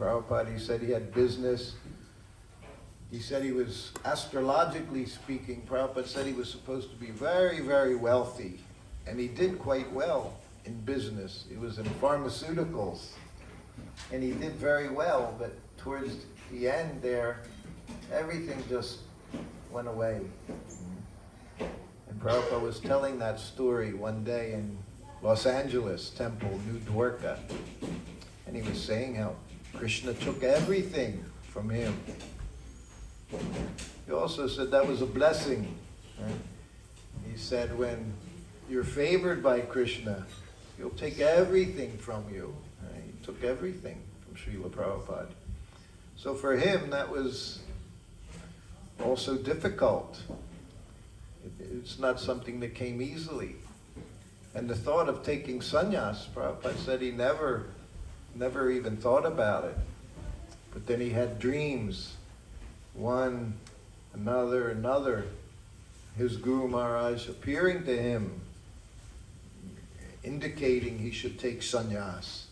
Prabhupada, he said he had business. He said he was, astrologically speaking, Prabhupada said he was supposed to be very, very wealthy. And he did quite well in business. He was in pharmaceuticals. And he did very well, but towards the end there, everything just went away. And Prabhupada was telling that story one day in Los Angeles Temple, New Dwarka. And he was saying how Krishna took everything from him. He also said that was a blessing. Right? He said when you're favored by Krishna, he'll take everything from you. Right? He took everything from Srila Prabhupada. So for him, that was also difficult. It's not something that came easily. And the thought of taking sannyas, Prabhupada said he never even thought about it. But then he had dreams, one, another. His Guru Maharaj appearing to him, indicating he should take sannyas.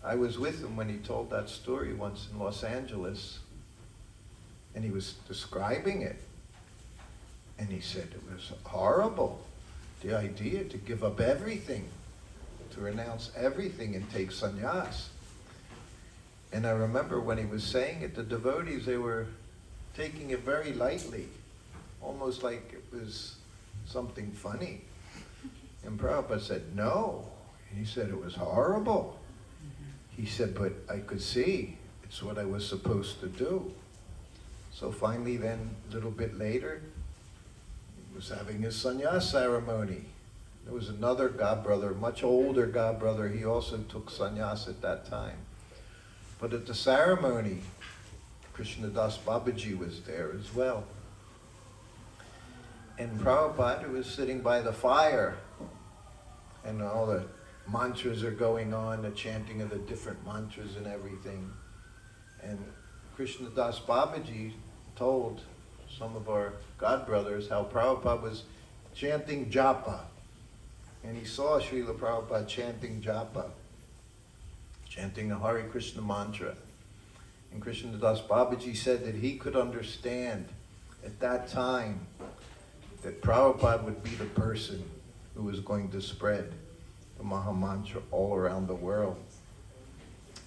I was with him when he told that story once in Los Angeles, and he was describing it. And he said it was horrible, the idea to give up everything, to renounce everything and take sannyas. And I remember when he was saying it, the devotees, they were taking it very lightly, almost like it was something funny. And Prabhupada said, no. And he said it was horrible. He said, but I could see it's what I was supposed to do. So finally then, a little bit later, he was having his sannyas ceremony. There was another godbrother, much older godbrother, he also took sannyas at that time. But at the ceremony, Krishnadas Babaji was there as well. And Prabhupada was sitting by the fire, and all the mantras are going on, the chanting of the different mantras and everything. And Krishnadas Babaji told some of our godbrothers how Prabhupada was chanting japa. And he saw Srila Prabhupada chanting japa, chanting the Hare Krishna mantra. And Krishnadas Babaji said that he could understand at that time that Prabhupada would be the person who was going to spread the Maha Mantra all around the world,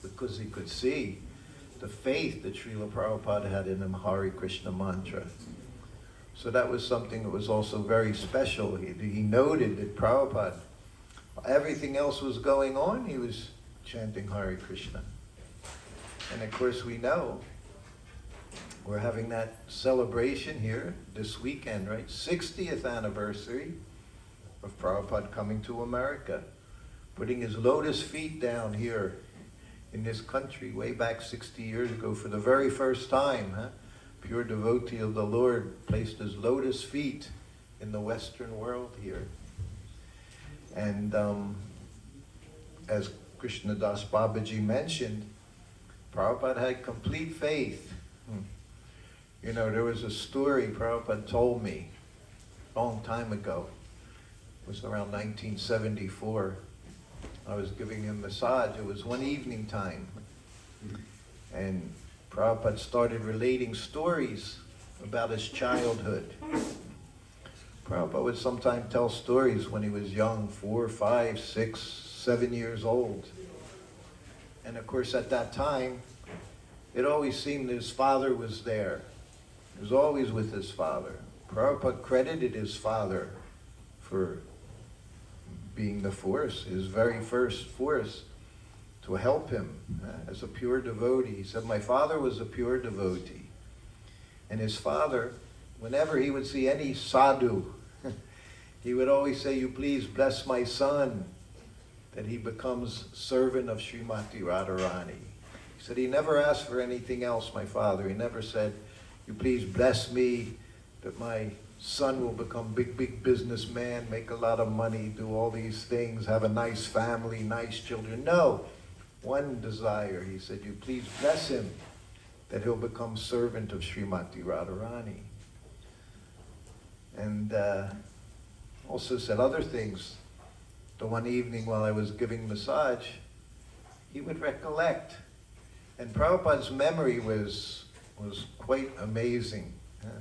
because he could see the faith that Srila Prabhupada had in the Hare Krishna mantra. So that was something that was also very special. He noted that Prabhupada, everything else was going on, he was chanting Hare Krishna. And of course we know, we're having that celebration here this weekend, right? 60th anniversary of Prabhupada coming to America, putting his lotus feet down here in this country way back 60 years ago for the very first time. Pure devotee of the Lord placed his lotus feet in the Western world here. And as Krishnadas Babaji mentioned, Prabhupada had complete faith. You know, there was a story Prabhupada told me a long time ago. It was around 1974. I was giving him a massage. It was one evening time. And Prabhupada started relating stories about his childhood. Prabhupada would sometimes tell stories when he was young, 4, 5, 6, 7 years old. And of course at that time, it always seemed that his father was there. He was always with his father. Prabhupada credited his father for being the force, his very first force to help him as a pure devotee. He said, my father was a pure devotee. And his father, whenever he would see any sadhu, he would always say, you please bless my son, that he becomes servant of Srimati Radharani. He said he never asked for anything else, my father. He never said, you please bless me, that my son will become big businessman, make a lot of money, do all these things, have a nice family, nice children. No, one desire, he said, you please bless him, that he'll become servant of Srimati Radharani. And also said other things. The one evening while I was giving massage, he would recollect And Prabhupada's memory was quite amazing,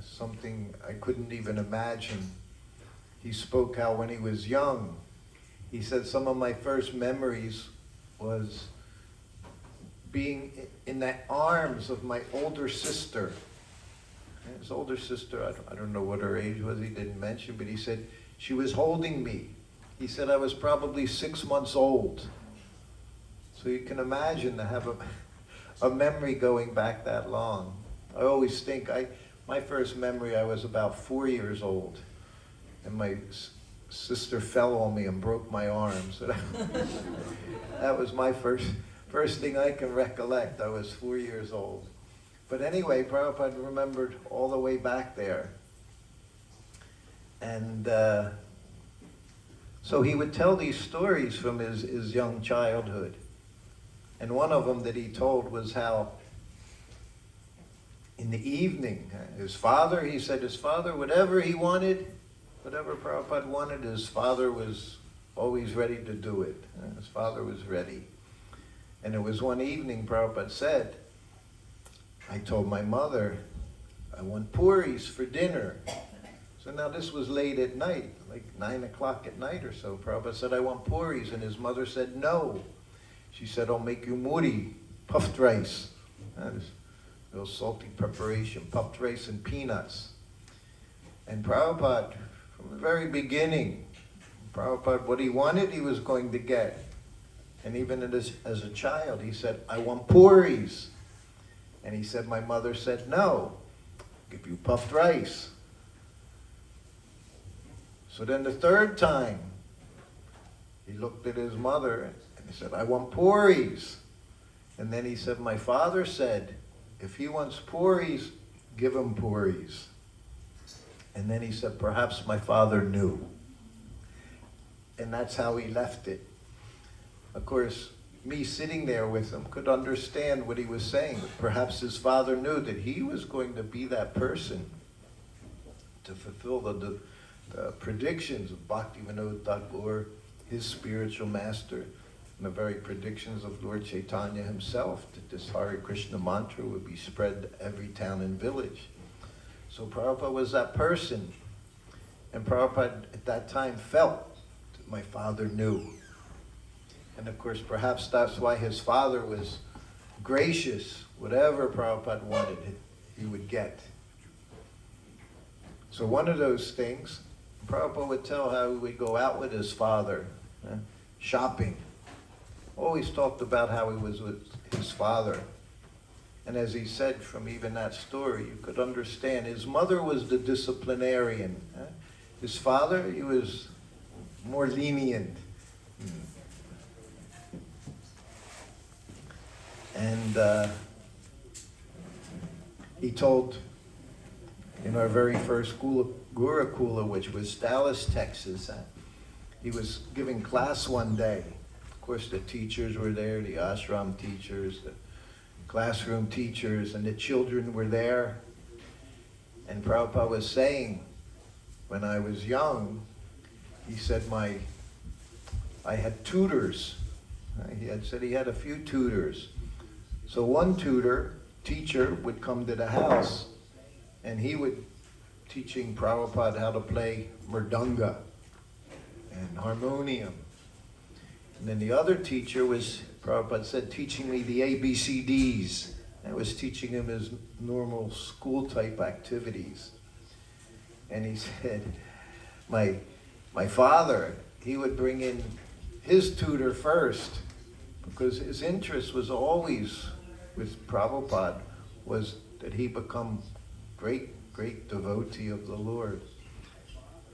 something I couldn't even imagine. He spoke how when he was young, he said some of my first memories was being in the arms of my older sister. And his older sister, I don't know what her age was, he didn't mention, but he said she was holding me. He said I was probably 6 months old. So you can imagine to have a memory going back that long. I always think, my first memory, I was about 4 years old, and my sister fell on me and broke my arm. So that was my first thing I can recollect. I was 4 years old. But anyway, Prabhupada remembered all the way back there. And so he would tell these stories from his young childhood. And one of them that he told was how in the evening, his father, he said his father, whatever he wanted, whatever Prabhupada wanted, his father was always ready to do it. His father was ready. And it was one evening, Prabhupada said, I told my mother, I want puris for dinner. So now this was late at night, like 9 o'clock at night or so. Prabhupada said, I want puris. And his mother said, no. She said, I'll make you muri, puffed rice. This real salty preparation, puffed rice and peanuts. And Prabhupada, from the very beginning, Prabhupada, what he wanted, he was going to get. And even as a child, he said, I want puris. And he said, my mother said, no, I'll give you puffed rice. So then the third time, he looked at his mother and he said, I want puris. And then he said, my father said, if he wants puris, give him puris. And then he said, perhaps my father knew. And that's how he left it. Of course, me sitting there with him could understand what he was saying. Perhaps his father knew that he was going to be that person to fulfill the predictions of Bhaktivinoda Thakur, his spiritual master, and the very predictions of Lord Chaitanya himself, that this Hare Krishna mantra would be spread to every town and village. So Prabhupada was that person. And Prabhupada at that time felt that my father knew. And of course, perhaps that's why his father was gracious. Whatever Prabhupada wanted, he would get. So one of those things, Prabhupada would tell how he would go out with his father, shopping. Always talked about how he was with his father. And as he said from even that story, you could understand. His mother was the disciplinarian. His father, he was more lenient. And he told in our very first Gurukula, which was Dallas, Texas, he was giving class one day. Of course, the teachers were there, the ashram teachers, the classroom teachers, and the children were there. And Prabhupada was saying, when I was young, he said I had tutors. He had said he had a few tutors. So one teacher would come to the house, and he would teaching Prabhupada how to play mridanga and harmonium. And then the other teacher was, Prabhupada said, teaching me the ABCDs. I was teaching him his normal school-type activities. And he said, my father, he would bring in his tutor first, because his interest was always with Prabhupada, was that he become great devotee of the Lord.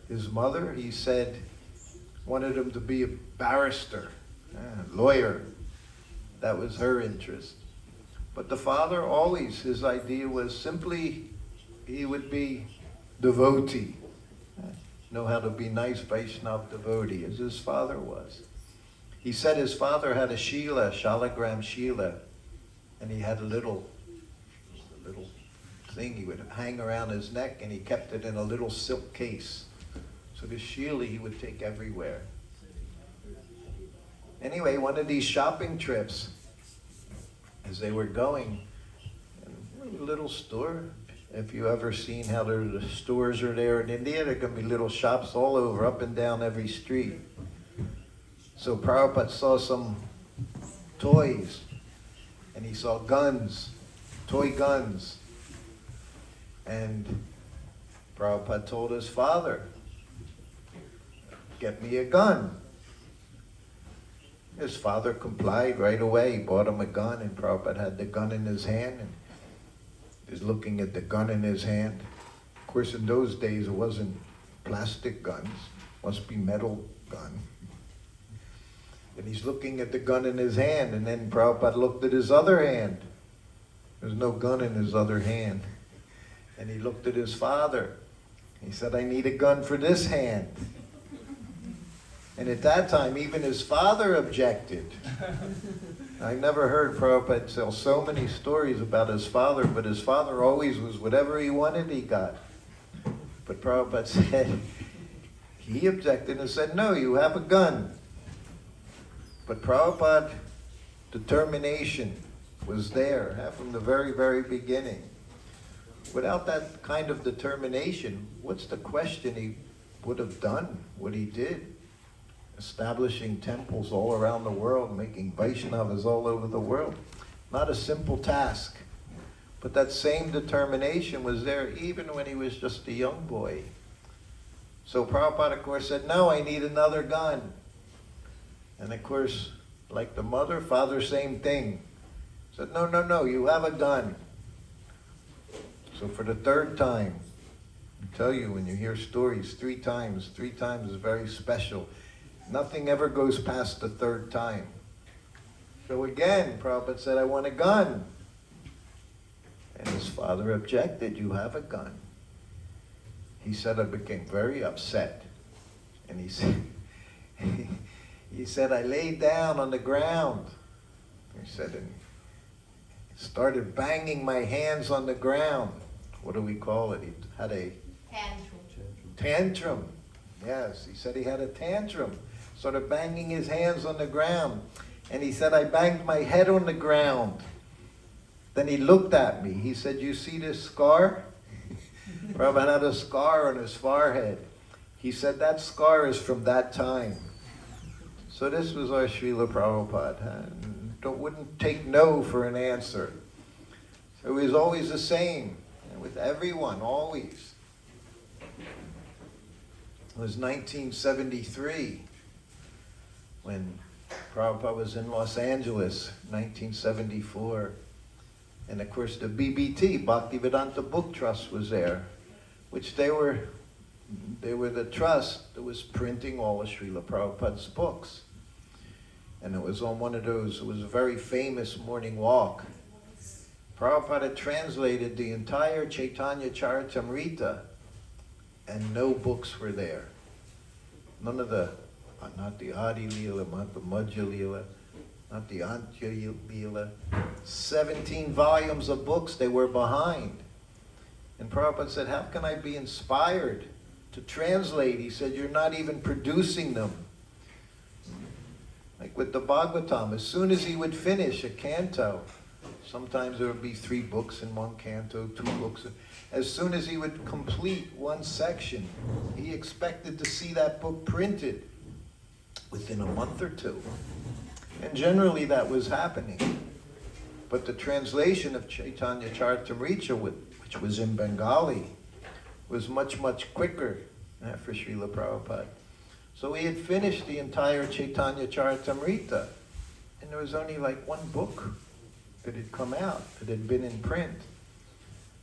His mother, he said, wanted him to be a barrister, lawyer. That was her interest. But the father always, his idea was simply he would be devotee. Know how to be nice Vaishnava devotee, as his father was. He said his father had a shila, shalagram shila, and he had a little thing he would hang around his neck, and he kept it in a little silk case. So the shila he would take everywhere. Anyway, one of these shopping trips, as they were going. And a little store. If you ever seen how the stores are there in India, there can be little shops all over, up and down every street. So Prabhupada saw some toys, and he saw guns, toy guns. And Prabhupada told his father, get me a gun. His father complied right away. He bought him a gun, and Prabhupada had the gun in his hand, and he was looking at the gun in his hand. Of course, in those days, it wasn't plastic guns. Must be metal gun. And he's looking at the gun in his hand, and then Prabhupada looked at his other hand. There's no gun in his other hand. And he looked at his father. He said, I need a gun for this hand. And at that time, even his father objected. I never heard Prabhupada tell so many stories about his father, but his father always was whatever he wanted, he got. But Prabhupada said, he objected and said, no, you have a gun. But Prabhupada's determination was there from the very, very beginning. Without that kind of determination, what's the question he would have done, what he did? Establishing temples all around the world, making Vaishnavas all over the world. Not a simple task. But that same determination was there even when he was just a young boy. So Prabhupada, of course, said, no, I need another gun. And of course, like the mother, father, same thing. Said, no, no, no, you have a gun. So for the third time, I tell you, when you hear stories, three times is very special. Nothing ever goes past the third time. So again, Prabhupada said, I want a gun. And his father objected, you have a gun. He said, I became very upset. And he said, I laid down on the ground. He said, and started banging my hands on the ground. What do we call it? He had a tantrum. Yes, he said he had a tantrum. Started banging his hands on the ground. And he said, I banged my head on the ground. Then he looked at me. He said, you see this scar? Prabhupada had a scar on his forehead. He said, that scar is from that time. So this was our Srila Prabhupada. Wouldn't take no for an answer. So he was always the same. And with everyone, always. It was 1973 when Prabhupada was in Los Angeles, 1974. And of course the BBT, Bhaktivedanta Book Trust, was there, which they were the trust that was printing all of Srila Prabhupada's books. And it was on one of those, it was a very famous morning walk. Prabhupada translated the entire Chaitanya Charitamrita, and no books were there. None of the, not the Adi Leela, not the Madhya Leela, not the Antya Leela. 17 volumes of books, they were behind. And Prabhupada said, how can I be inspired to translate? He said, you're not even producing them. Like with the Bhagavatam, as soon as he would finish a canto, sometimes there would be 3 books in one canto, 2 books. As soon as he would complete one section, he expected to see that book printed within a month or 2. And generally that was happening. But the translation of Chaitanya Charitamrita, which was in Bengali, was much, much quicker for Srila Prabhupada. So he had finished the entire Chaitanya Charitamrita, and there was only like 1 book that had come out, that had been in print.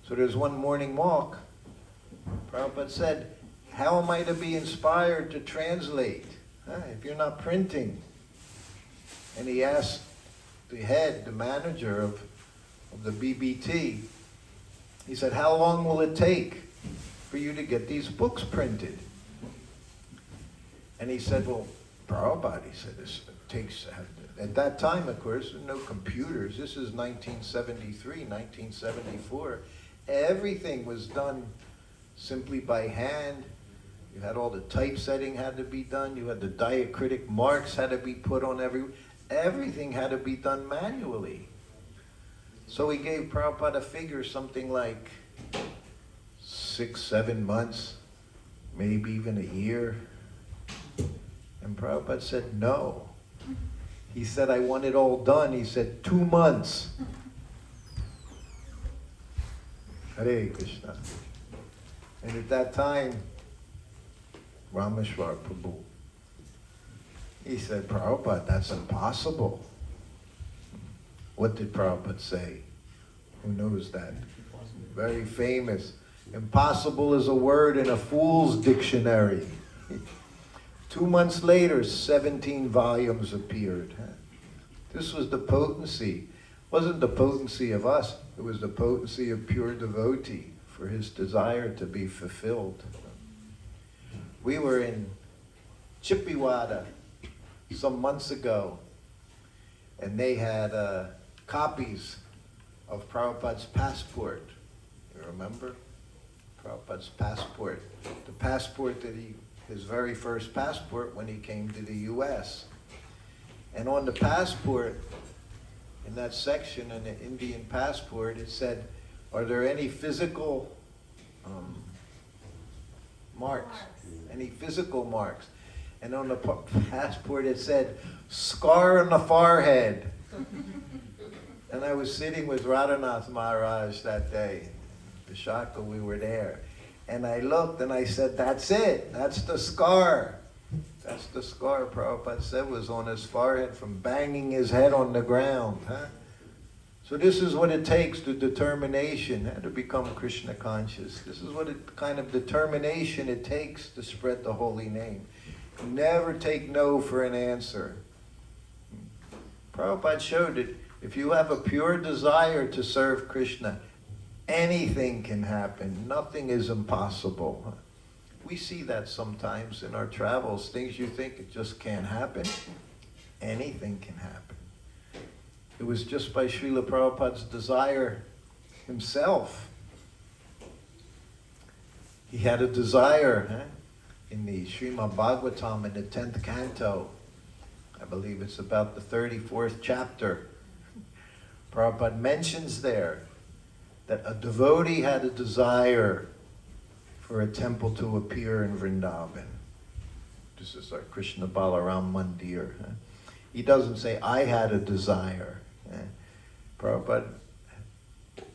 So there's one morning walk. Prabhupada said, how am I to be inspired to translate if you're not printing? And he asked the head, the manager of the BBT, he said, how long will it take for you to get these books printed? And he said, well, Prabhupada, he said, this takes, at that time, of course, there were no computers. This is 1973, 1974. Everything was done simply by hand. You had all the typesetting had to be done. You had the diacritic marks had to be put on everything had to be done manually. So he gave Prabhupada a figure, something like 6, 7 months, maybe even a year. And Prabhupada said, no. He said, I want it all done. He said, 2 months. Hare Krishna. And at that time, Rameshwar Prabhu, he said, Prabhupada, that's impossible. What did Prabhupada say? Who knows that? Very famous. Impossible is a word in a fool's dictionary. 2 months later, 17 volumes appeared. This was the potency. It wasn't the potency of us. It was the potency of pure devotee for his desire to be fulfilled. We were in Chippewa some months ago, and they had copies of Prabhupada's passport. You remember? Prabhupada's passport. The passport that his very first passport when he came to the US. And on the passport, in that section, in the Indian passport, it said, are there any physical marks? Any physical marks? And on the passport it said, scar on the forehead. And I was sitting with Radhanath Maharaj that day. Vishaka, we were there. And I looked and I said, that's it. That's the scar. That's the scar Prabhupada said was on his forehead from banging his head on the ground. So this is what it takes, the determination to become Krishna conscious. This is what kind of determination it takes to spread the holy name. Never take no for an answer. Prabhupada showed that if you have a pure desire to serve Krishna, anything can happen. Nothing is impossible. We see that sometimes in our travels. Things you think it just can't happen. Anything can happen. It was just by Srila Prabhupada's desire himself. He had a desire in the Srimad Bhagavatam in the 10th canto. I believe it's about the 34th chapter. Prabhupada mentions there that a devotee had a desire for a temple to appear in Vrindavan. This is our Krishna Balaram Mandir. He doesn't say, I had a desire. Prabhupada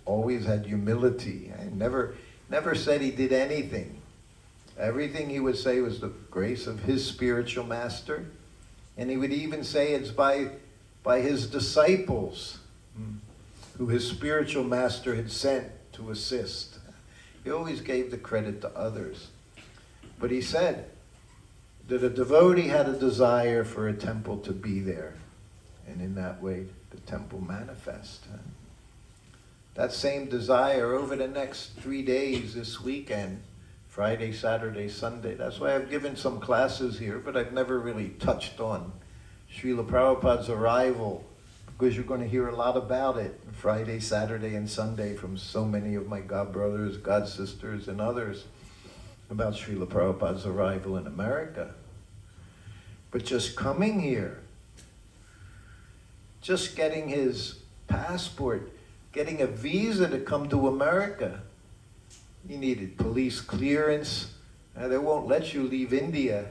always had humility. Never said he did anything. Everything he would say was the grace of his spiritual master. And he would even say it's by his disciples who his spiritual master had sent to assist. He always gave the credit to others. But he said that a devotee had a desire for a temple to be there. And in that way, the temple manifest. That same desire over the next 3 days this weekend, Friday, Saturday, Sunday. That's why I've given some classes here, but I've never really touched on Srila Prabhupada's arrival, because you're going to hear a lot about it Friday, Saturday, and Sunday from so many of my god brothers, god sisters, and others about Srila Prabhupada's arrival in America. But just coming here, just getting his passport, getting a visa to come to America, he needed police clearance. They won't let you leave India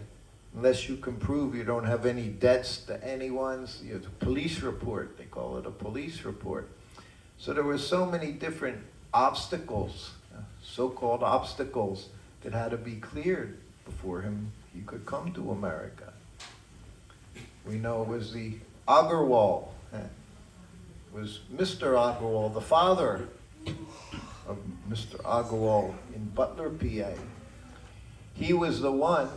unless you can prove you don't have any debts to anyone. You have a police report, they call it a police report. So there were so many different obstacles, so-called obstacles, that had to be cleared before he could come to America. We know it was the Agarwal. It was Mr. Agarwal, the father of Mr. Agarwal in Butler, PA. He was the one,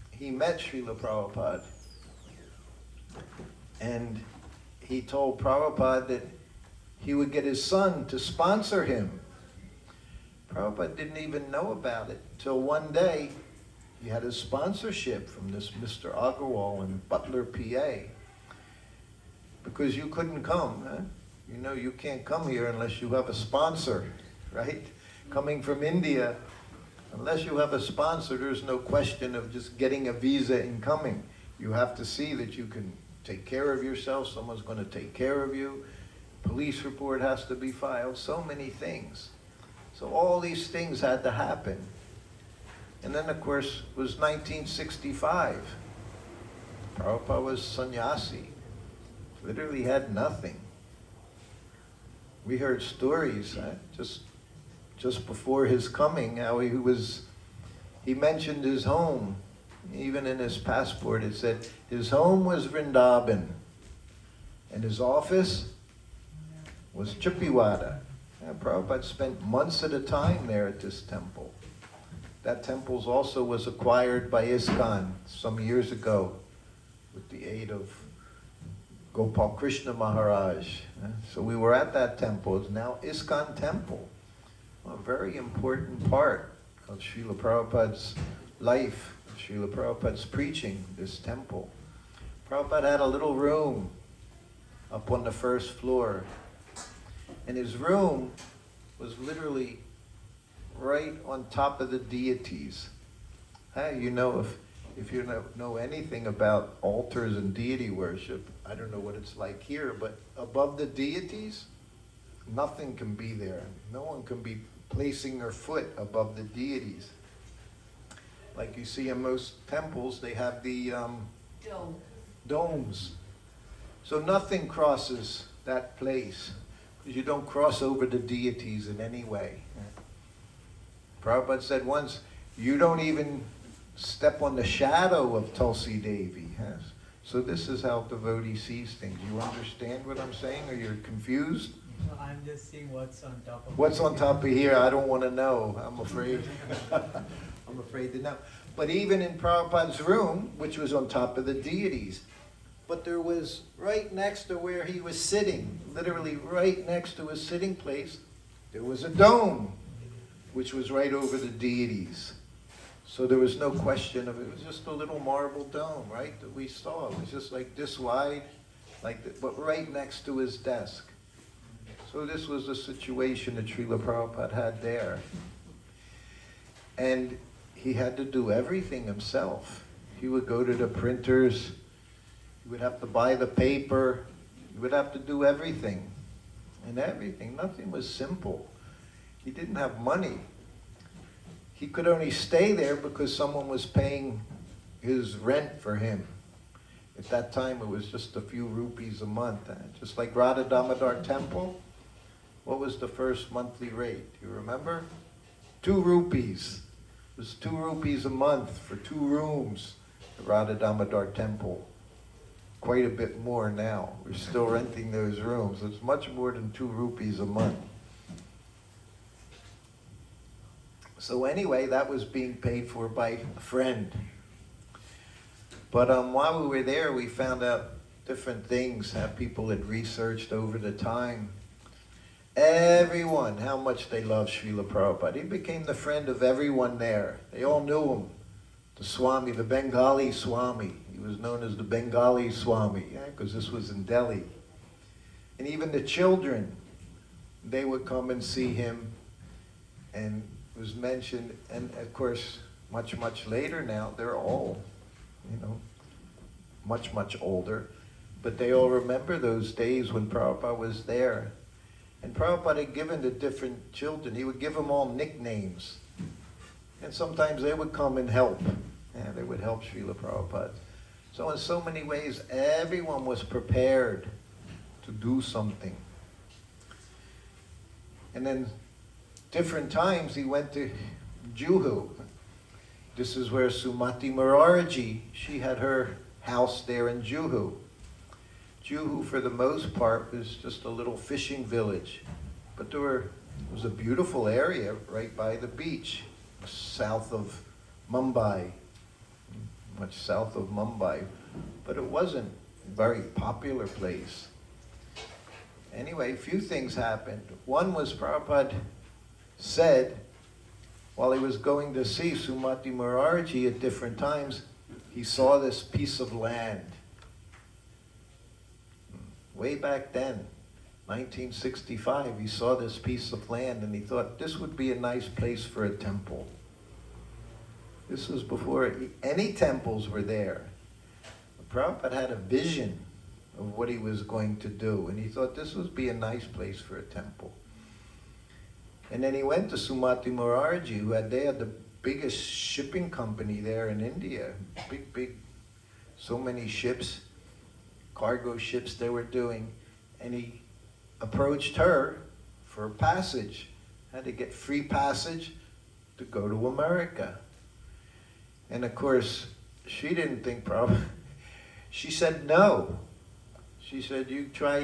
he met Srila Prabhupada. And he told Prabhupada that he would get his son to sponsor him. Prabhupada didn't even know about it until one day he had a sponsorship from this Mr. Agarwal in Butler, PA. Because you couldn't come, You know, you can't come here unless you have a sponsor, right? Coming from India, unless you have a sponsor, there's no question of just getting a visa and coming. You have to see that you can take care of yourself, someone's going to take care of you. police report has to be filed, so many things. So all these things had to happen. And then, of course, it was 1965. Prabhupada was sannyasi, literally had nothing. We heard stories just before his coming, how he mentioned his home. Even in his passport it said his home was Vrindavan and his office was Chippiwada. Prabhupada spent months at a time there at this temple. That temple also was acquired by ISKCON some years ago with the aid of Gopal Krishna Maharaj. So we were at that temple. It's now ISKCON temple. A very important part of Srila Prabhupada's life, Srila Prabhupada's preaching, this temple. Prabhupada had a little room up on the first floor. And his room was literally right on top of the deities. You know, if you know anything about altars and deity worship, I don't know what it's like here, but above the deities, nothing can be there. No one can be placing their foot above the deities. Like you see in most temples, they have the domes. So nothing crosses that place, because you don't cross over the deities in any way. Prabhupada said once, you don't even step on the shadow of Tulsi Devi. Yes. So this is how devotee sees things. You understand what I'm saying, or you're confused? No, I'm just seeing what's on top of What's on top of here, I don't want to know, I'm afraid. I'm afraid to know. But even in Prabhupada's room, which was on top of the deities, but there was right next to where he was sitting, literally right next to his sitting place, there was a dome, which was right over the deities. So there was no question of it. It was just a little marble dome, right, that we saw. It was just like this wide, but right next to his desk. So this was the situation that Srila Prabhupada had there. And he had to do everything himself. He would go to the printers, he would have to buy the paper, he would have to do everything. And everything, nothing was simple. He didn't have money. He could only stay there because someone was paying his rent for him. At that time it was just a few rupees a month. Just like Radha Damodar Temple, what was the first monthly rate? Do you remember? 2 rupees. It was 2 rupees a month for 2 rooms at Radha Damodar Temple. Quite a bit more now. We're still renting those rooms. It's much more than 2 rupees a month. So anyway, that was being paid for by a friend. But while we were there, we found out different things that people had researched over the time. Everyone, how much they loved Srila Prabhupada. He became the friend of everyone there. They all knew him. The Swami, the Bengali Swami. He was known as the Bengali Swami, because this was in Delhi. And even the children, they would come and see him. And it was mentioned, and of course, much, much later now, they're all, much, much older. But they all remember those days when Prabhupada was there. And Prabhupada had given the different children, he would give them all nicknames. And sometimes they would come and help. They would help Srila Prabhupada. So in so many ways, everyone was prepared to do something. And then different times he went to Juhu. This is where Sumati Morarji, she had her house there in Juhu. Juhu, for the most part, was just a little fishing village. But it was a beautiful area right by the beach, south of Mumbai, much south of Mumbai. But it wasn't a very popular place. Anyway, a few things happened. One was Prabhupada said, while he was going to see Sumati Morarji at different times, he saw this piece of land. Way back then, 1965, he saw this piece of land and he thought this would be a nice place for a temple. This was before any temples were there. Prabhupada had a vision of what he was going to do. And he thought this would be a nice place for a temple. And then he went to Sumati Morarji, they had the biggest shipping company there in India. Big, so many ships, cargo ships they were doing. And he approached her for passage. Had to get free passage to go to America. And of course, she didn't think probably. She said no. She said, you try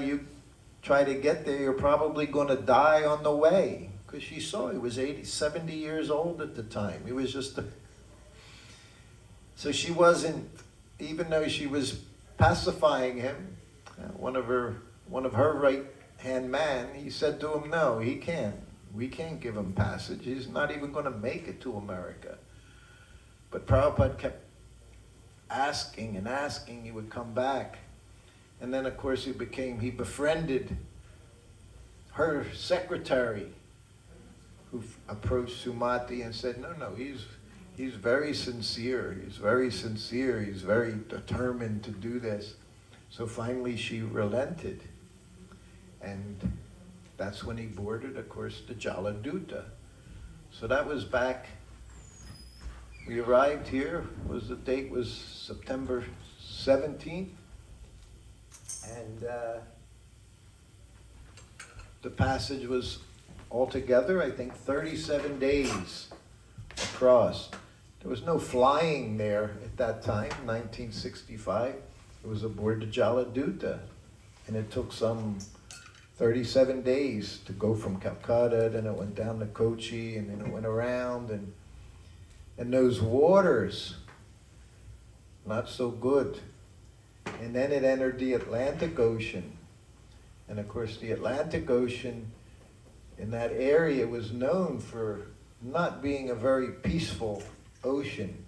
to get there, you're probably going to die on the way. Because she saw he was 70 years old at the time. He was just So she wasn't, even though she was pacifying him, one of her right-hand man, he said to him, no, he can't. We can't give him passage. He's not even going to make it to America. But Prabhupada kept asking and asking, he would come back. And then, of course, he befriended her secretary, who approached Sumati and said, no, he's very sincere. He's very sincere. He's very determined to do this. So finally she relented. And that's when he boarded, of course, the Jaladuta. So that was back, we arrived here, the date was September 17th. And the passage was altogether, I think, 37 days across. There was no flying there at that time, 1965. It was aboard the Jaladuta. And it took some 37 days to go from Calcutta, then it went down to Kochi, and then it went around. And those waters, not so good. And then it entered the Atlantic Ocean. And of course, the Atlantic Ocean in that area was known for not being a very peaceful ocean.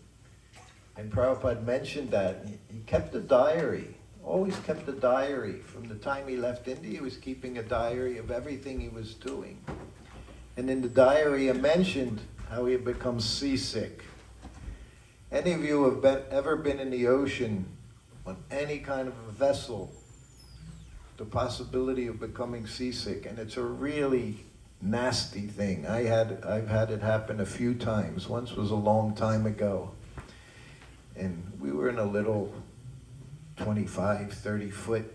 And Prabhupada mentioned that. He kept a diary, always kept a diary. From the time he left India, he was keeping a diary of everything he was doing. And in the diary, he mentioned how he had become seasick. Any of you have ever been in the ocean on any kind of a vessel, the possibility of becoming seasick, and it's a really nasty thing. I've had it happen a few times. Once was a long time ago, and we were in a little 25, 30-foot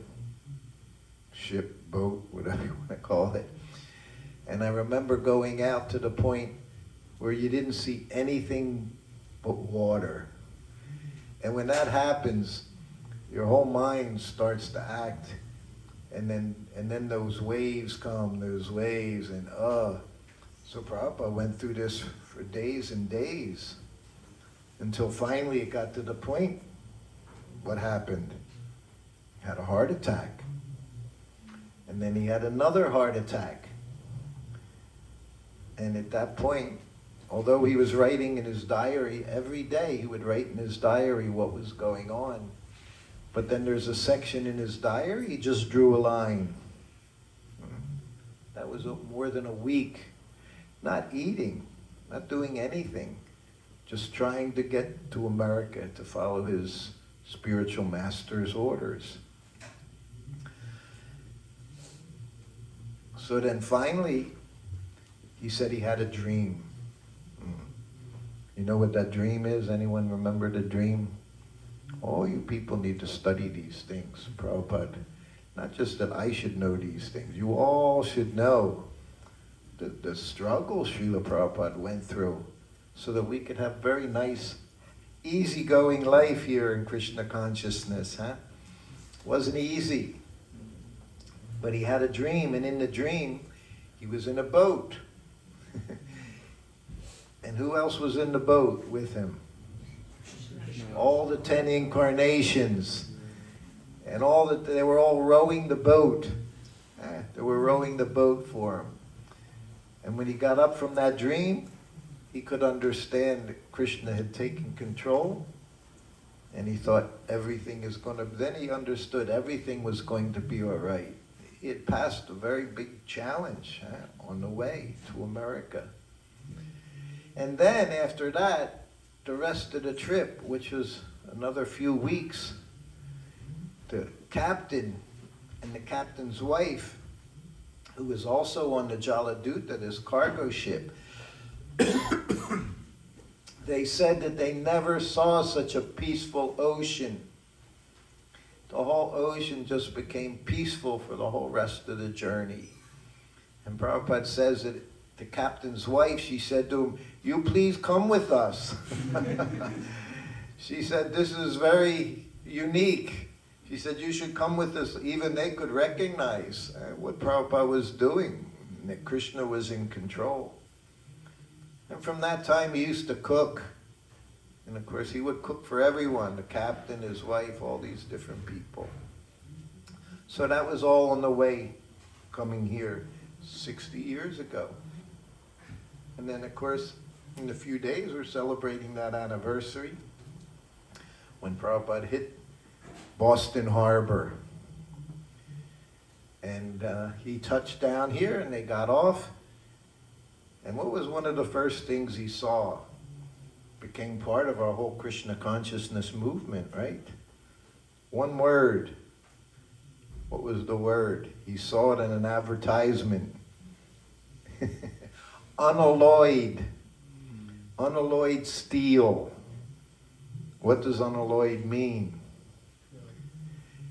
ship, boat, whatever you want to call it. And I remember going out to the point where you didn't see anything but water. And when that happens, your whole mind starts to act, and then those waves come, and so Prabhupada went through this for days and days, until finally it got to the point, what happened? He had a heart attack, and then he had another heart attack, and at that point, although he was writing in his diary every day, he would write in his diary what was going on. But then there's a section in his diary, he just drew a line. That was more than a week. Not eating, not doing anything. Just trying to get to America to follow his spiritual master's orders. So then finally, he said he had a dream. You know what that dream is? Anyone remember the dream? All you people need to study these things, Prabhupada. Not just that I should know these things. You all should know the struggle Srila Prabhupada went through so that we could have very nice, easygoing life here in Krishna consciousness. Wasn't easy. But he had a dream, and in the dream, he was in a boat. And who else was in the boat with him? All the 10 incarnations. And they were all rowing the boat. They were rowing the boat for him. And when he got up from that dream, he could understand that Krishna had taken control. And he thought everything is going to, then he understood everything was going to be all right. He had passed a very big challenge on the way to America. And then after that, the rest of the trip, which was another few weeks, the captain and the captain's wife, who was also on the Jaladuta, this cargo ship, they said that they never saw such a peaceful ocean. The whole ocean just became peaceful for the whole rest of the journey. And Prabhupada says that the captain's wife, she said to him, "You please come with us." She said, "This is very unique." She said, "You should come with us." Even they could recognize what Prabhupada was doing, and that Krishna was in control. And from that time he used to cook. And of course he would cook for everyone, the captain, his wife, all these different people. So that was all on the way coming here 60 years ago. And then of course in a few days we're celebrating that anniversary when Prabhupada hit Boston Harbor. And he touched down here and they got off. And what was one of the first things he saw? Became part of our whole Krishna consciousness movement, right? One word. What was the word? He saw it in an advertisement. Unalloyed. Unalloyed steel. What does unalloyed mean?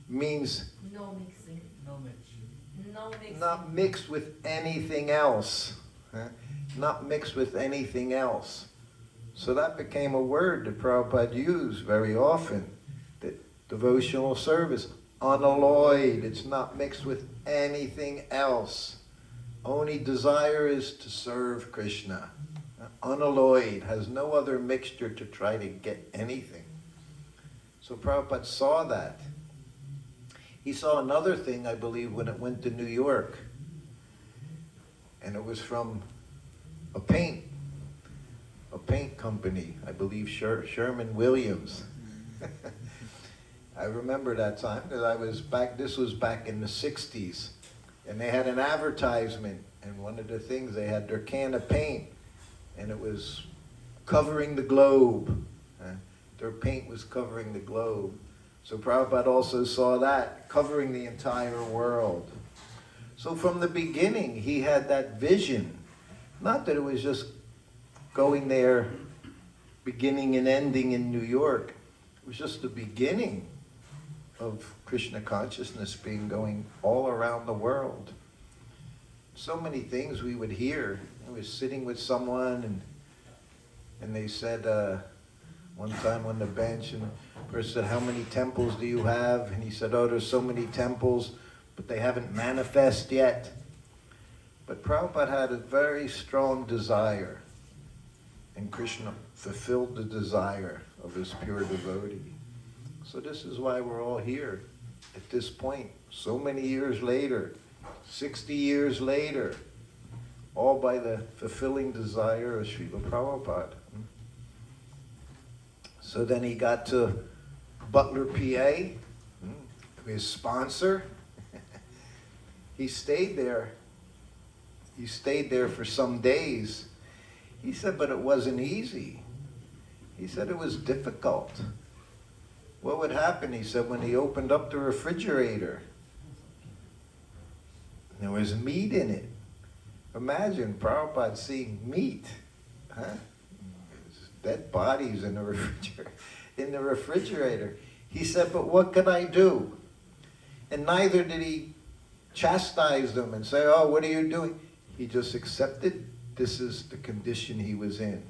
Means No mixing. No mixing. No mixing. not mixed with anything else. Not mixed with anything else. So that became a word that Prabhupada used very often. That devotional service, unalloyed, it's not mixed with anything else. Only desire is to serve Krishna. Unalloyed, has no other mixture to try to get anything. So Prabhupada saw that. He saw another thing, I believe, when it went to New York. And it was from a paint company, I believe Sherman-Williams. I remember that time because this was back in the 60s. And they had an advertisement, and one of the things, they had their can of paint, and it was covering the globe. Their paint was covering the globe. So Prabhupada also saw that, covering the entire world. So from the beginning, he had that vision. Not that it was just going there, beginning and ending in New York. It was just the beginning of Krishna consciousness being going all around the world. So many things we would hear. I was sitting with someone and they said, one time on the bench, and the person said, "How many temples do you have?" And he said, "Oh, there's so many temples, but they haven't manifest yet." But Prabhupada had a very strong desire, and Krishna fulfilled the desire of his pure devotee. So this is why we're all here at this point, so many years later, 60 years later, all by the fulfilling desire of Srila Prabhupada. So then he got to Butler, PA, his sponsor. He stayed there. He stayed there for some days. He said, but it wasn't easy. He said it was difficult. What would happen, he said, when he opened up the refrigerator, there was meat in it. Imagine Prabhupada seeing meat. Dead bodies in the refrigerator. He said, but what could I do? And neither did he chastise them and say, "Oh, what are you doing?" He just accepted this is the condition he was in.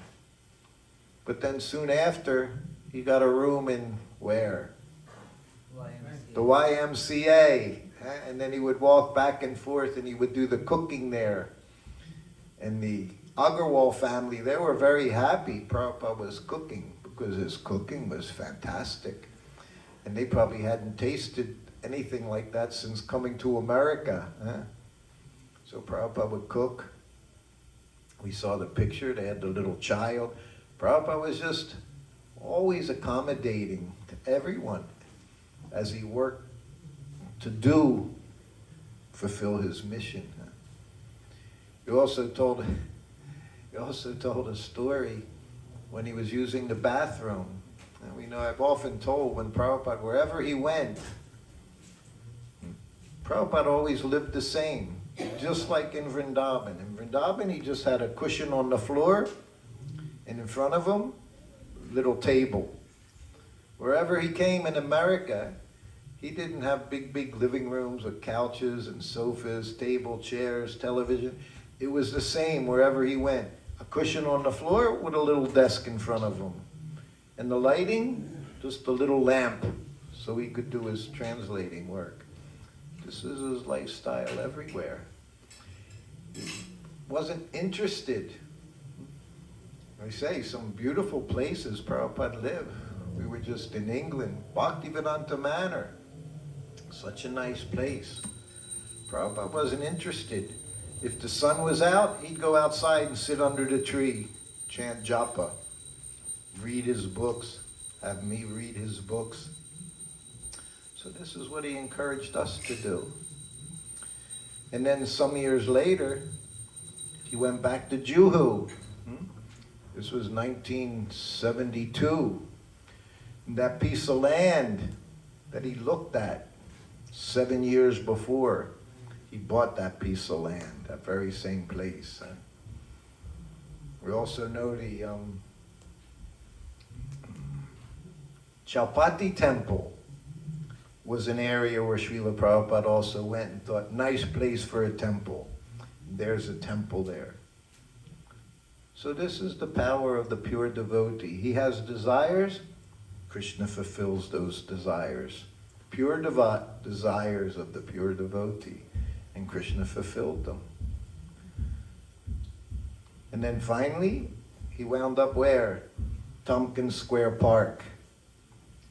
But then soon after, he got a room in where? YMCA. The YMCA. And then he would walk back and forth and he would do the cooking there. And the Agarwal family, they were very happy Prabhupada was cooking because his cooking was fantastic. And they probably hadn't tasted anything like that since coming to America. So Prabhupada would cook. We saw the picture, they had the little child. Prabhupada was just always accommodating to everyone as he worked to fulfill his mission. He also told a story when he was using the bathroom. And we know, I've often told when Prabhupada, wherever he went, Prabhupada always lived the same, just like in Vrindavan. In Vrindavan, he just had a cushion on the floor, and in front of him, little table. Wherever he came in America, he didn't have big living rooms with couches and sofas, table, chairs, television. It was the same wherever he went. A cushion on the floor with a little desk in front of him. And the lighting, just a little lamp, so he could do his translating work. This is his lifestyle everywhere. He wasn't interested. I say, some beautiful places Prabhupada lived. We were just in England, Bhaktivedanta Manor. Such a nice place. Prabhupada wasn't interested. If the sun was out, he'd go outside and sit under the tree, chant japa, read his books, have me read his books. So this is what he encouraged us to do. And then some years later, he went back to Juhu. This was 1972. And that piece of land that he looked at 7 years before, he bought that piece of land, that very same place. We also know the Chaupati Temple was an area where Srila Prabhupada also went and thought, nice place for a temple. There's a temple there. So this is the power of the pure devotee. He has desires, Krishna fulfills those desires. Pure desires of the pure devotee. And Krishna fulfilled them. And then finally, he wound up where? Tompkins Square Park.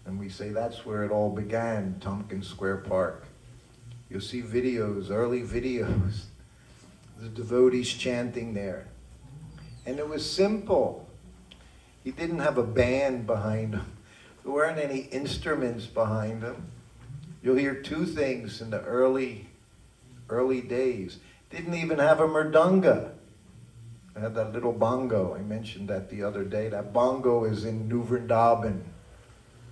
And we say that's where it all began, Tompkins Square Park. You'll see videos, early videos, the devotees chanting there. And it was simple. He didn't have a band behind him. There weren't any instruments behind him. You'll hear two things in the early days. Didn't even have a mridanga. I had that little bongo. I mentioned that the other day. That bongo is in New Vrindavan,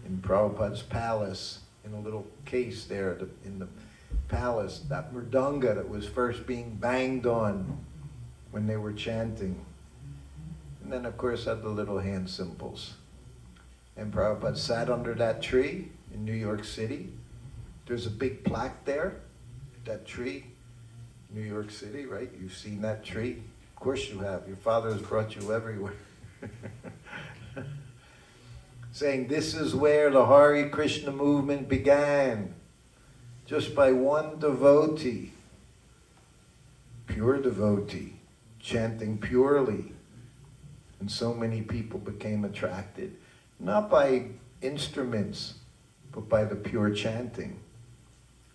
in Prabhupada's palace, in a little case there in the palace. That mridanga that was first being banged on when they were chanting. And then, of course, had the little hand cymbals. And Prabhupada sat under that tree in New York City. There's a big plaque there, that tree, New York City, right? You've seen that tree. Of course you have. Your father has brought you everywhere. Saying this is where the Hare Krishna movement began. Just by one devotee, pure devotee, chanting purely. And so many people became attracted, not by instruments, but by the pure chanting.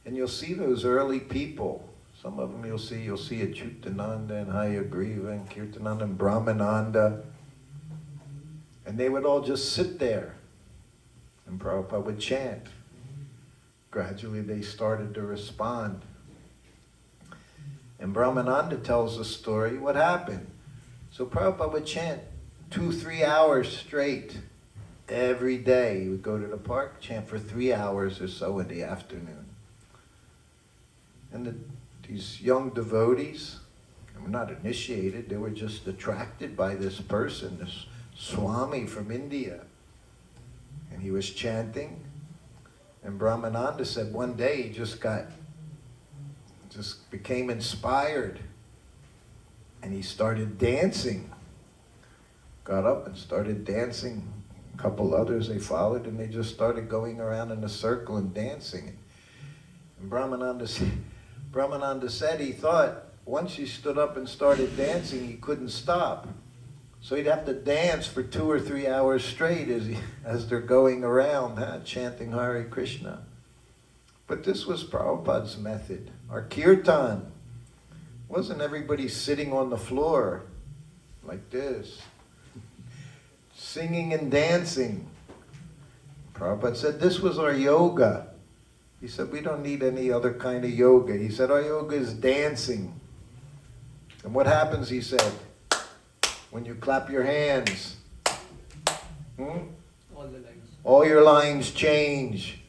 And you'll see those early people. Some of them you'll see Achyutananda and Hayagriva and Kirtananda and Brahmananda. And they would all just sit there. And Prabhupada would chant. Gradually they started to respond. And Brahmananda tells the story, what happened? So Prabhupada would chant 2-3 hours straight every day. He would go to the park, chant for 3 hours or so in the afternoon. And these young devotees, they were not initiated, they were just attracted by this person, this Swami from India. And he was chanting. And Brahmananda said one day he just became inspired. And he started dancing. Got up and started dancing. A couple others, they followed, and they just started going around in a circle and dancing. And Brahmananda said he thought once he stood up and started dancing, he couldn't stop. So he'd have to dance for 2 or 3 hours straight as they're going around, chanting Hare Krishna. But this was Prabhupada's method. Our kirtan. Wasn't everybody sitting on the floor like this, singing and dancing. Prabhupada said this was our yoga. He said we don't need any other kind of yoga. He said our yoga is dancing. And what happens, he said, when you clap your hands? All the lines. All your lines change.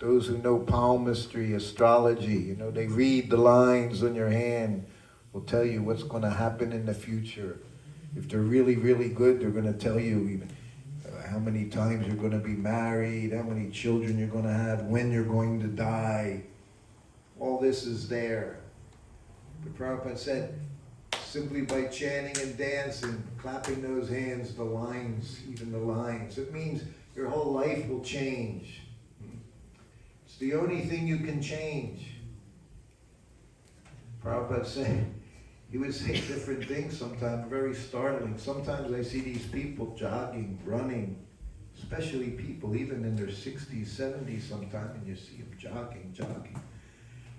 Those who know palmistry, astrology, you know, they read the lines on your hand, will tell you what's going to happen in the future. If they're really, really good, they're going to tell you even how many times you're going to be married, how many children you're going to have, when you're going to die. All this is there. But Prabhupada said, simply by chanting and dancing, clapping those hands, the lines, even the lines, it means your whole life will change. It's the only thing you can change. Prabhupada said, he would say different things sometimes, very startling. Sometimes I see these people jogging, running, especially people even in their 60s, 70s sometimes, and you see them jogging.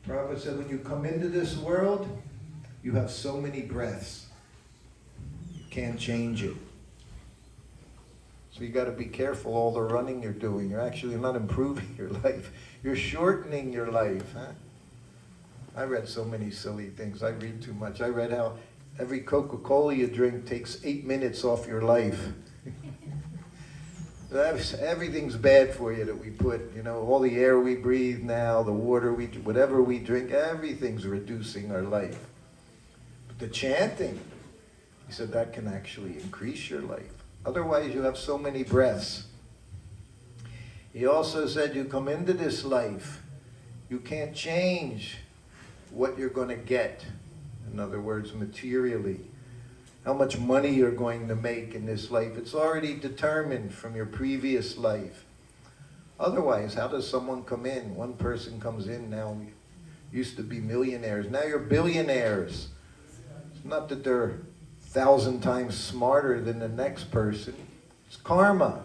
Prabhupada said, when you come into this world, you have so many breaths. You can't change it. So you got to be careful all the running you're doing. You're actually not improving your life. You're shortening your life. Huh? I read so many silly things. I read too much. I read how every Coca-Cola you drink takes 8 minutes off your life. Everything's bad for you that we put, you know, all the air we breathe now, the water whatever we drink, everything's reducing our life. But the chanting, he said, that can actually increase your life. Otherwise, you have so many breaths. He also said, you come into this life, you can't change what you're going to get. In other words, materially. How much money you're going to make in this life. It's already determined from your previous life. Otherwise, how does someone come in? One person comes in now, used to be millionaires. Now you're billionaires. It's not that they're 1,000 times smarter than the next person. It's karma.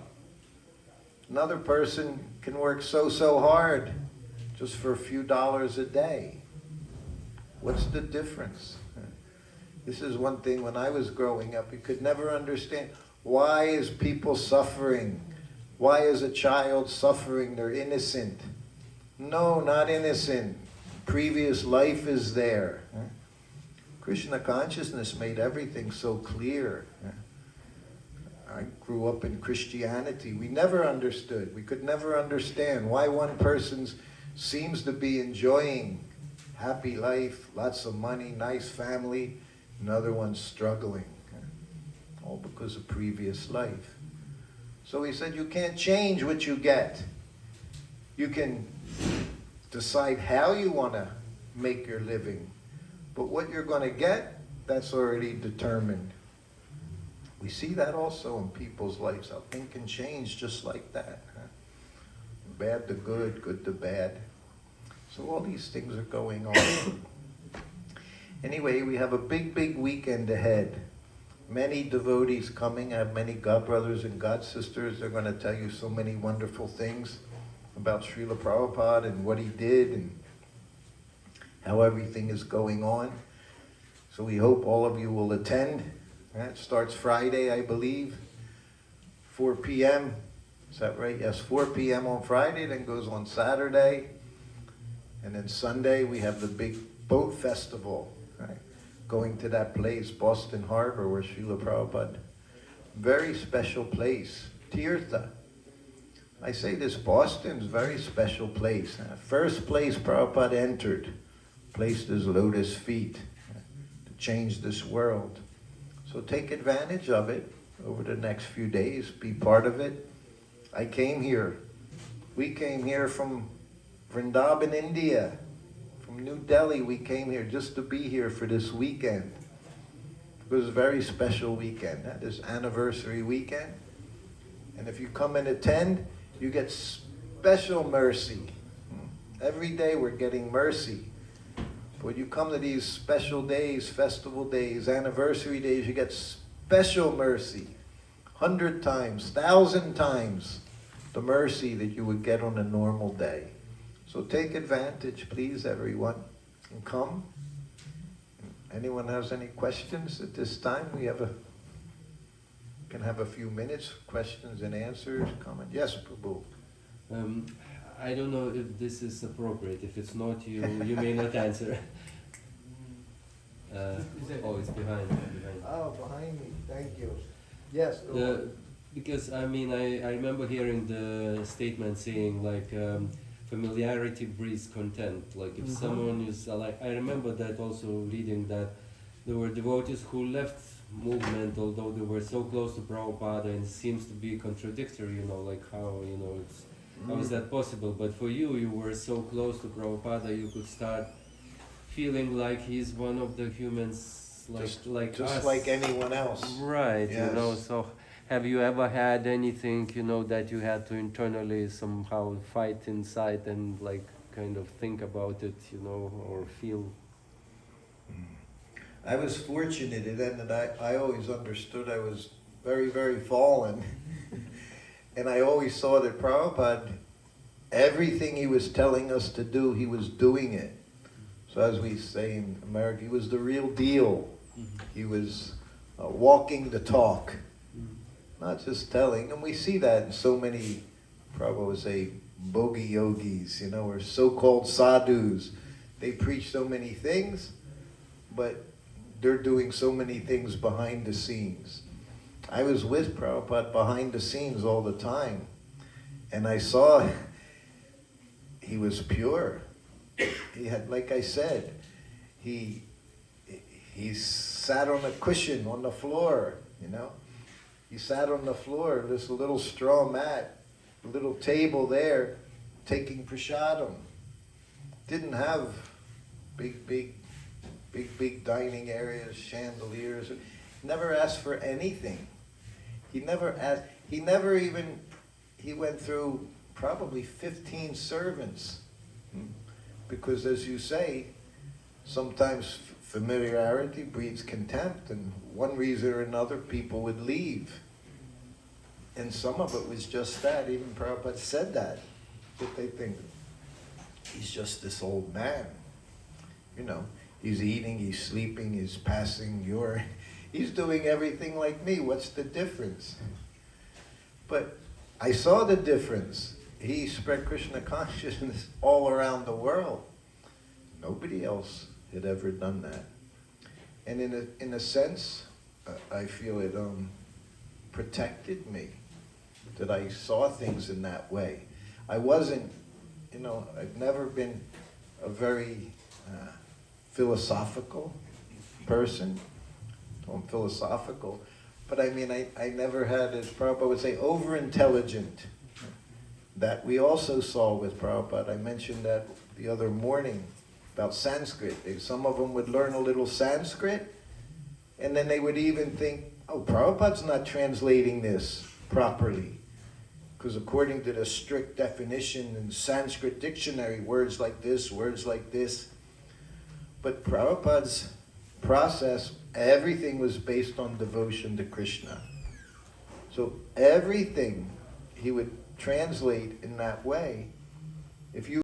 Another person can work so hard just for a few dollars a day. What's the difference? This is one thing when I was growing up, you could never understand. Why is people suffering? Why is a child suffering? They're innocent. No, not innocent. Previous life is there. Krishna consciousness made everything so clear. I grew up in Christianity. We never understood. We could never understand why one person seems to be enjoying happy life, lots of money, nice family, another one's struggling. All because of previous life. So he said, you can't change what you get. You can decide how you want to make your living. But what you're going to get, that's already determined. We see that also in people's lives, how things can change just like that. Bad to good, good to bad. So all these things are going on. Anyway, we have a big weekend ahead. Many devotees coming. I have many God brothers and God sisters. They're going to tell you so many wonderful things about Srila Prabhupada and what he did and how everything is going on. So we hope all of you will attend. It starts Friday, I believe, 4 p.m. Is that right? Yes, 4 p.m. on Friday, then goes on Saturday. And then Sunday, we have the big boat festival, right? Going to that place, Boston Harbor, where Srila Prabhupada, very special place, Tirtha. I say this, Boston's a very special place. First place Prabhupada entered, placed his lotus feet to change this world. So take advantage of it over the next few days, be part of it. I came here, we came here from Vrindavan, India. From New Delhi, we came here just to be here for this weekend. It was a very special weekend, this anniversary weekend. And if you come and attend, you get special mercy. Every day we're getting mercy. When you come to these special days, festival days, anniversary days, you get special mercy. 100 times, 1,000 times the mercy that you would get on a normal day. So take advantage, please, everyone, and come. Anyone has any questions at this time? We can have a few minutes, questions and answers, comment. Yes, Prabhu. I don't know if this is appropriate. If it's not, you may not answer. It's behind. Oh, behind me. Thank you. Yes, go on. Because I remember hearing the statement saying like familiarity breeds contempt. Like if someone is like, I remember that also reading that there were devotees who left movement although they were so close to Prabhupada, and it seems to be contradictory, like how, it's, how is that possible? But for you, you were so close to Prabhupada, you could start feeling like he's one of the humans, like just us. like anyone else. Right, Yes. so have you ever had anything, that you had to internally somehow fight inside and like kind of think about it, or feel? I was fortunate in that I always understood I was very, very fallen. And I always saw that Prabhupada, everything he was telling us to do, he was doing it. So as we say in America, he was the real deal. He was walking the talk, not just telling. And we see that in so many, Prabhupada would say, bogey yogis, or so-called sadhus. They preach so many things, but they're doing so many things behind the scenes. I was with Prabhupada behind the scenes all the time, and I saw he was pure. He had, like I said, he sat on a cushion on the floor, He sat on the floor, this little straw mat, a little table there, taking prasadam. Didn't have big dining areas, chandeliers. Never asked for anything. He never asked, he went through probably 15 servants. Because as you say, sometimes familiarity breeds contempt, and one reason or another people would leave. And some of it was just that, even Prabhupada said that they think, he's just this old man. He's eating, he's sleeping, he's passing urine. He's doing everything like me. What's the difference? But I saw the difference. He spread Krishna consciousness all around the world. Nobody else had ever done that. And in a sense, I feel it protected me, that I saw things in that way. I wasn't, I've never been a very philosophical person. I'm philosophical, but I mean, I never had, as Prabhupada would say, over-intelligent. That we also saw with Prabhupada. I mentioned that the other morning about Sanskrit. Some of them would learn a little Sanskrit, and then they would even think, oh, Prabhupada's not translating this properly. Because according to the strict definition in Sanskrit dictionary, words like this. But Prabhupada's process, everything was based on devotion to Krishna. So everything he would translate in that way. If you